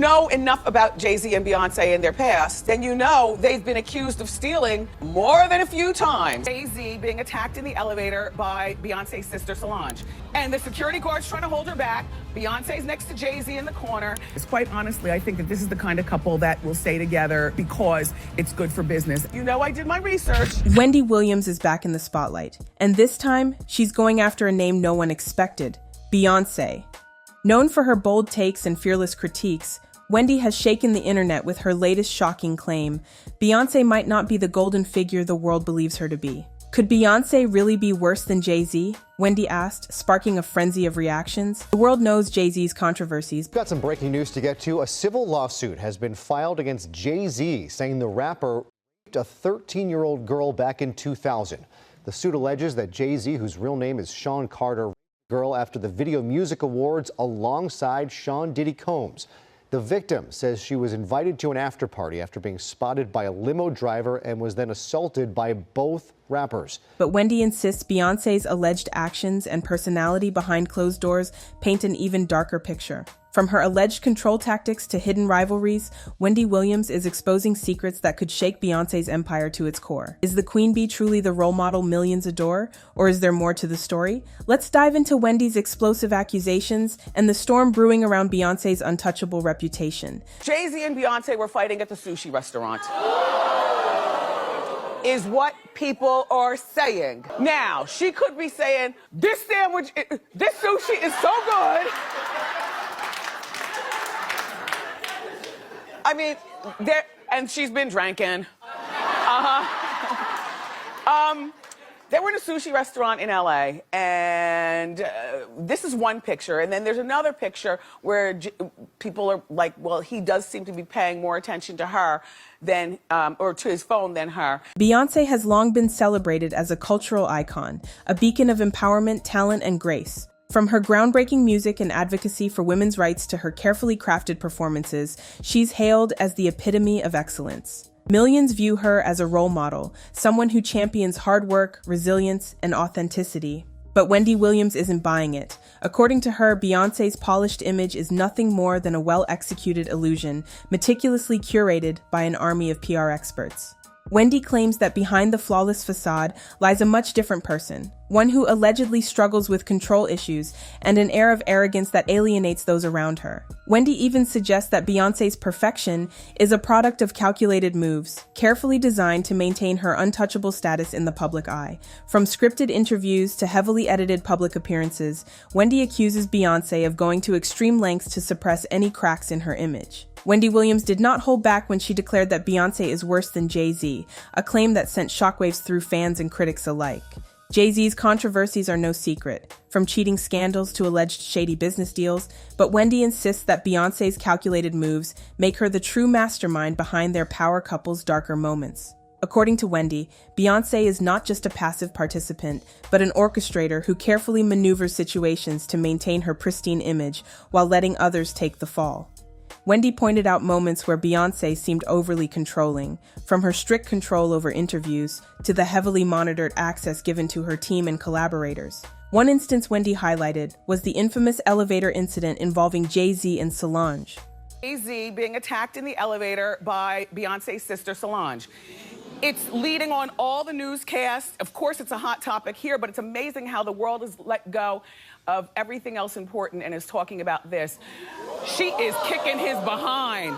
know enough about Jay-Z and Beyonce and their past, then you know they've been accused of stealing more than a few times. Jay-Z being attacked in the elevator by Beyonce's sister Solange. And the security guard's trying to hold her back. Beyonce's next to Jay-Z in the corner. Quite honestly, I think that this is the kind of couple that will stay together because it's good for business. You know, I did my research. Wendy Williams is back in the spotlight, and this time, she's going after a name no one expected, Beyonce. Known for her bold takes and fearless critiques, Wendy has shaken the internet with her latest shocking claim: Beyonce might not be the golden figure the world believes her to be. Could Beyonce really be worse than Jay-Z? Wendy asked, sparking a frenzy of reactions. The world knows Jay-Z's controversies. Got some breaking news to get to. A civil lawsuit has been filed against Jay-Z, saying the rapper raped a 13-year-old girl back in 2000. The suit alleges that Jay-Z, whose real name is Sean Carter, raped the girl after the Video Music Awards alongside Sean Diddy Combs. The victim says she was invited to an after party after being spotted by a limo driver and was then assaulted by both rappers. But Wendy insists Beyonce's alleged actions and personality behind closed doors paint an even darker picture. From her alleged control tactics to hidden rivalries, Wendy Williams is exposing secrets that could shake Beyonce's empire to its core. Is the Queen Bee truly the role model millions adore, or is there more to the story? Let's dive into Wendy's explosive accusations and the storm brewing around Beyonce's untouchable reputation. Jay-Z and Beyonce were fighting at the sushi restaurant. Is what people are saying. Now, she could be saying, this sushi is so good. I mean, and she's been drinking. They were in a sushi restaurant in LA, and this is one picture, and then there's another picture where people are like, well, he does seem to be paying more attention to her than, or to his phone than her. Beyonce has long been celebrated as a cultural icon, a beacon of empowerment, talent, and grace. From her groundbreaking music and advocacy for women's rights to her carefully crafted performances, she's hailed as the epitome of excellence. Millions view her as a role model, someone who champions hard work, resilience, and authenticity. But Wendy Williams isn't buying it. According to her, Beyonce's polished image is nothing more than a well-executed illusion, meticulously curated by an army of PR experts. Wendy claims that behind the flawless facade lies a much different person, one who allegedly struggles with control issues and an air of arrogance that alienates those around her. Wendy even suggests that Beyonce's perfection is a product of calculated moves, carefully designed to maintain her untouchable status in the public eye. From scripted interviews to heavily edited public appearances, Wendy accuses Beyonce of going to extreme lengths to suppress any cracks in her image. Wendy Williams did not hold back when she declared that Beyonce is worse than Jay-Z, a claim that sent shockwaves through fans and critics alike. Jay-Z's controversies are no secret, from cheating scandals to alleged shady business deals, but Wendy insists that Beyonce's calculated moves make her the true mastermind behind their power couple's darker moments. According to Wendy, Beyonce is not just a passive participant, but an orchestrator who carefully maneuvers situations to maintain her pristine image while letting others take the fall. Wendy pointed out moments where Beyonce seemed overly controlling, from her strict control over interviews to the heavily monitored access given to her team and collaborators. One instance Wendy highlighted was the infamous elevator incident involving Jay-Z and Solange. Jay-Z being attacked in the elevator by Beyonce's sister Solange. It's leading on all the newscasts. Of course, it's a hot topic here, but it's amazing how the world has let go of everything else important and is talking about this. She is kicking his behind.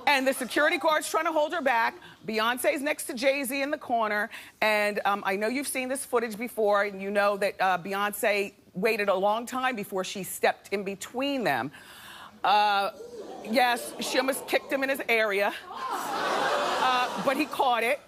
And the security guard's trying to hold her back. Beyonce's next to Jay-Z in the corner. And I know you've seen this footage before, and you know that Beyonce waited a long time before she stepped in between them. Yes, she almost kicked him in his area, but he caught it.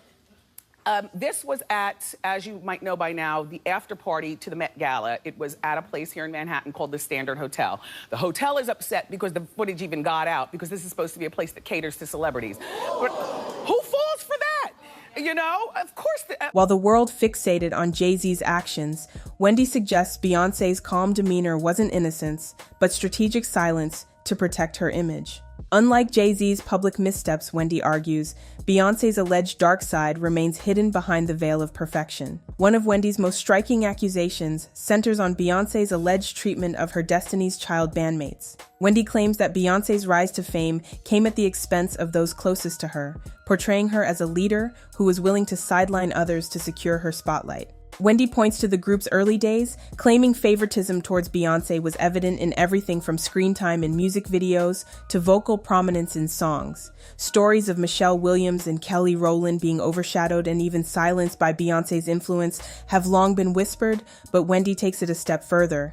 This was at, as you might know by now, the after party to the Met Gala. It was at a place here in Manhattan called the Standard Hotel. The hotel is upset because the footage even got out, because this is supposed to be a place that caters to celebrities. But who falls for that? You know, of course. While the world fixated on Jay-Z's actions, Wendy suggests Beyonce's calm demeanor wasn't innocence, but strategic silence to protect her image. Unlike Jay-Z's public missteps, Wendy argues, Beyoncé's alleged dark side remains hidden behind the veil of perfection. One of Wendy's most striking accusations centers on Beyoncé's alleged treatment of her Destiny's Child bandmates. Wendy claims that Beyoncé's rise to fame came at the expense of those closest to her, portraying her as a leader who was willing to sideline others to secure her spotlight. Wendy points to the group's early days, claiming favoritism towards Beyoncé was evident in everything from screen time in music videos to vocal prominence in songs. Stories of Michelle Williams and Kelly Rowland being overshadowed and even silenced by Beyoncé's influence have long been whispered, but Wendy takes it a step further.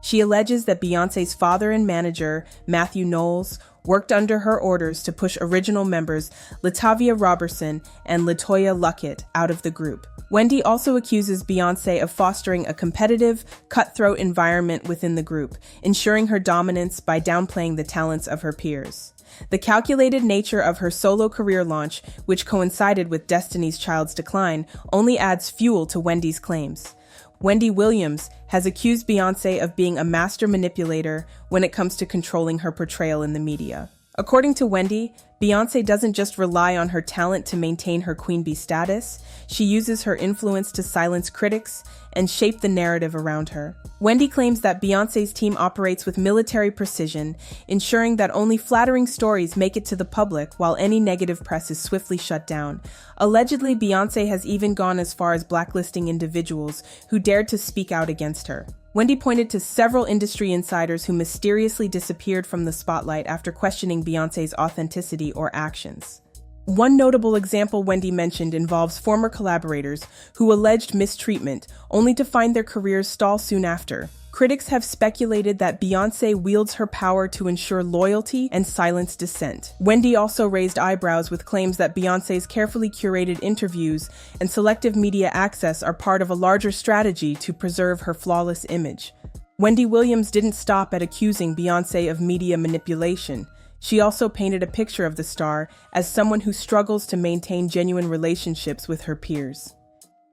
She alleges that Beyoncé's father and manager, Matthew Knowles, worked under her orders to push original members Latavia Robertson and LaToya Luckett out of the group. Wendy also accuses Beyoncé of fostering a competitive, cutthroat environment within the group, ensuring her dominance by downplaying the talents of her peers. The calculated nature of her solo career launch, which coincided with Destiny's Child's decline, only adds fuel to Wendy's claims. Wendy Williams has accused Beyoncé of being a master manipulator when it comes to controlling her portrayal in the media. According to Wendy, Beyoncé doesn't just rely on her talent to maintain her queen bee status, she uses her influence to silence critics and shape the narrative around her. Wendy claims that Beyoncé's team operates with military precision, ensuring that only flattering stories make it to the public while any negative press is swiftly shut down. Allegedly, Beyoncé has even gone as far as blacklisting individuals who dared to speak out against her. Wendy pointed to several industry insiders who mysteriously disappeared from the spotlight after questioning Beyoncé's authenticity or actions. One notable example Wendy mentioned involves former collaborators who alleged mistreatment, only to find their careers stall soon after. Critics have speculated that Beyoncé wields her power to ensure loyalty and silence dissent. Wendy also raised eyebrows with claims that Beyoncé's carefully curated interviews and selective media access are part of a larger strategy to preserve her flawless image. Wendy Williams didn't stop at accusing Beyoncé of media manipulation. She also painted a picture of the star as someone who struggles to maintain genuine relationships with her peers.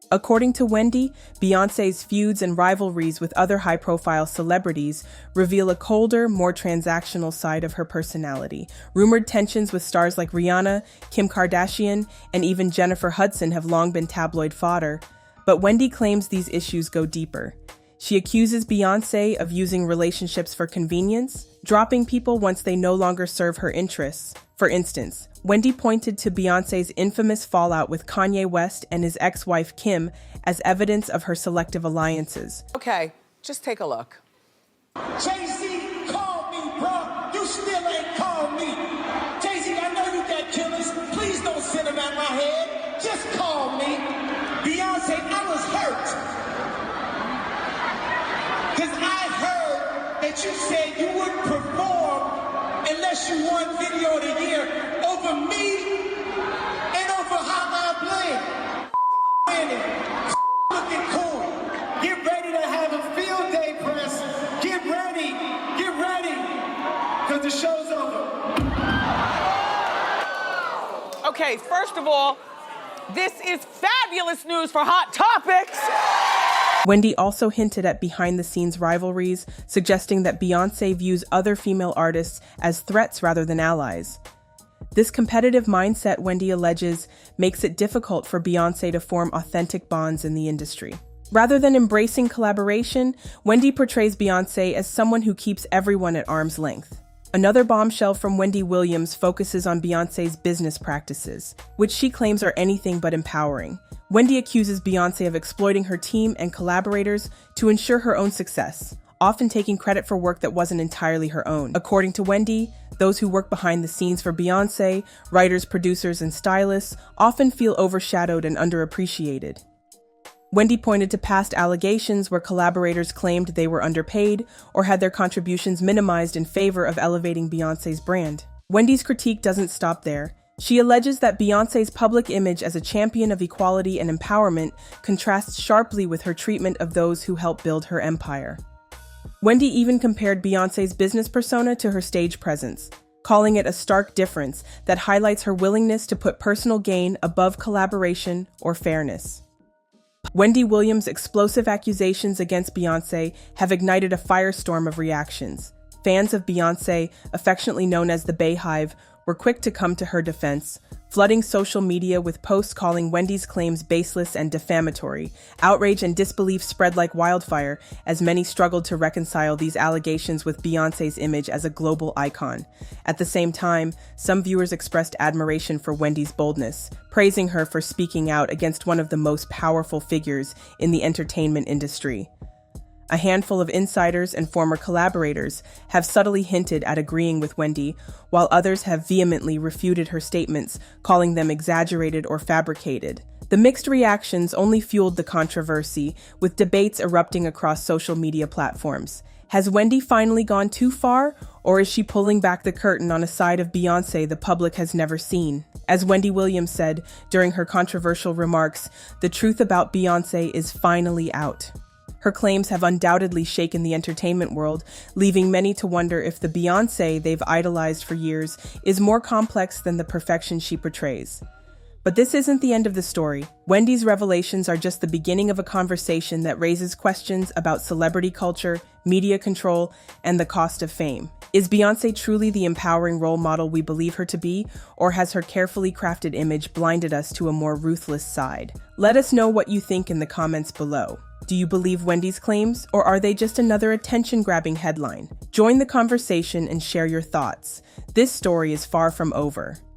According to Wendy, Beyoncé's feuds and rivalries with other high-profile celebrities reveal a colder, more transactional side of her personality. Rumored tensions with stars like Rihanna, Kim Kardashian, and even Jennifer Hudson have long been tabloid fodder, but Wendy claims these issues go deeper. She accuses Beyoncé of using relationships for convenience, dropping people once they no longer serve her interests. For instance, Wendy pointed to Beyoncé's infamous fallout with Kanye West and his ex-wife Kim as evidence of her selective alliances. Okay, just take a look. Jay-Z, call me, bro. You still ain't called me. Jay-Z, I know you got killers. Please don't send them at my head. Just call me. Beyonce, I was hurt. Because I heard that you said you wouldn't perform unless you won Video of the Year over me and over How I Play. Looking cool. Get ready to have a field day, press. Get ready, because the show's over. Okay, first of all, this is fabulous news for Hot Topics. Wendy also hinted at behind-the-scenes rivalries, suggesting that Beyoncé views other female artists as threats rather than allies. This competitive mindset, Wendy alleges, makes it difficult for Beyoncé to form authentic bonds in the industry. Rather than embracing collaboration, Wendy portrays Beyoncé as someone who keeps everyone at arm's length. Another bombshell from Wendy Williams focuses on Beyoncé's business practices, which she claims are anything but empowering. Wendy accuses Beyoncé of exploiting her team and collaborators to ensure her own success, often taking credit for work that wasn't entirely her own. According to Wendy, those who work behind the scenes for Beyoncé, writers, producers, and stylists, often feel overshadowed and underappreciated. Wendy pointed to past allegations where collaborators claimed they were underpaid or had their contributions minimized in favor of elevating Beyoncé's brand. Wendy's critique doesn't stop there. She alleges that Beyoncé's public image as a champion of equality and empowerment contrasts sharply with her treatment of those who helped build her empire. Wendy even compared Beyoncé's business persona to her stage presence, calling it a stark difference that highlights her willingness to put personal gain above collaboration or fairness. Wendy Williams' explosive accusations against Beyoncé have ignited a firestorm of reactions. Fans of Beyonce, affectionately known as the Bayhive, were quick to come to her defense, flooding social media with posts calling Wendy's claims baseless and defamatory. Outrage and disbelief spread like wildfire as many struggled to reconcile these allegations with Beyonce's image as a global icon. At the same time, some viewers expressed admiration for Wendy's boldness, praising her for speaking out against one of the most powerful figures in the entertainment industry. A handful of insiders and former collaborators have subtly hinted at agreeing with Wendy, while others have vehemently refuted her statements, calling them exaggerated or fabricated. The mixed reactions only fueled the controversy, with debates erupting across social media platforms. Has Wendy finally gone too far, or is she pulling back the curtain on a side of Beyonce the public has never seen? As Wendy Williams said during her controversial remarks, the truth about Beyonce is finally out. Her claims have undoubtedly shaken the entertainment world, leaving many to wonder if the Beyonce they've idolized for years is more complex than the perfection she portrays. But this isn't the end of the story. Wendy's revelations are just the beginning of a conversation that raises questions about celebrity culture, media control, and the cost of fame. Is Beyonce truly the empowering role model we believe her to be, or has her carefully crafted image blinded us to a more ruthless side? Let us know what you think in the comments below. Do you believe Wendy's claims, or are they just another attention-grabbing headline? Join the conversation and share your thoughts. This story is far from over.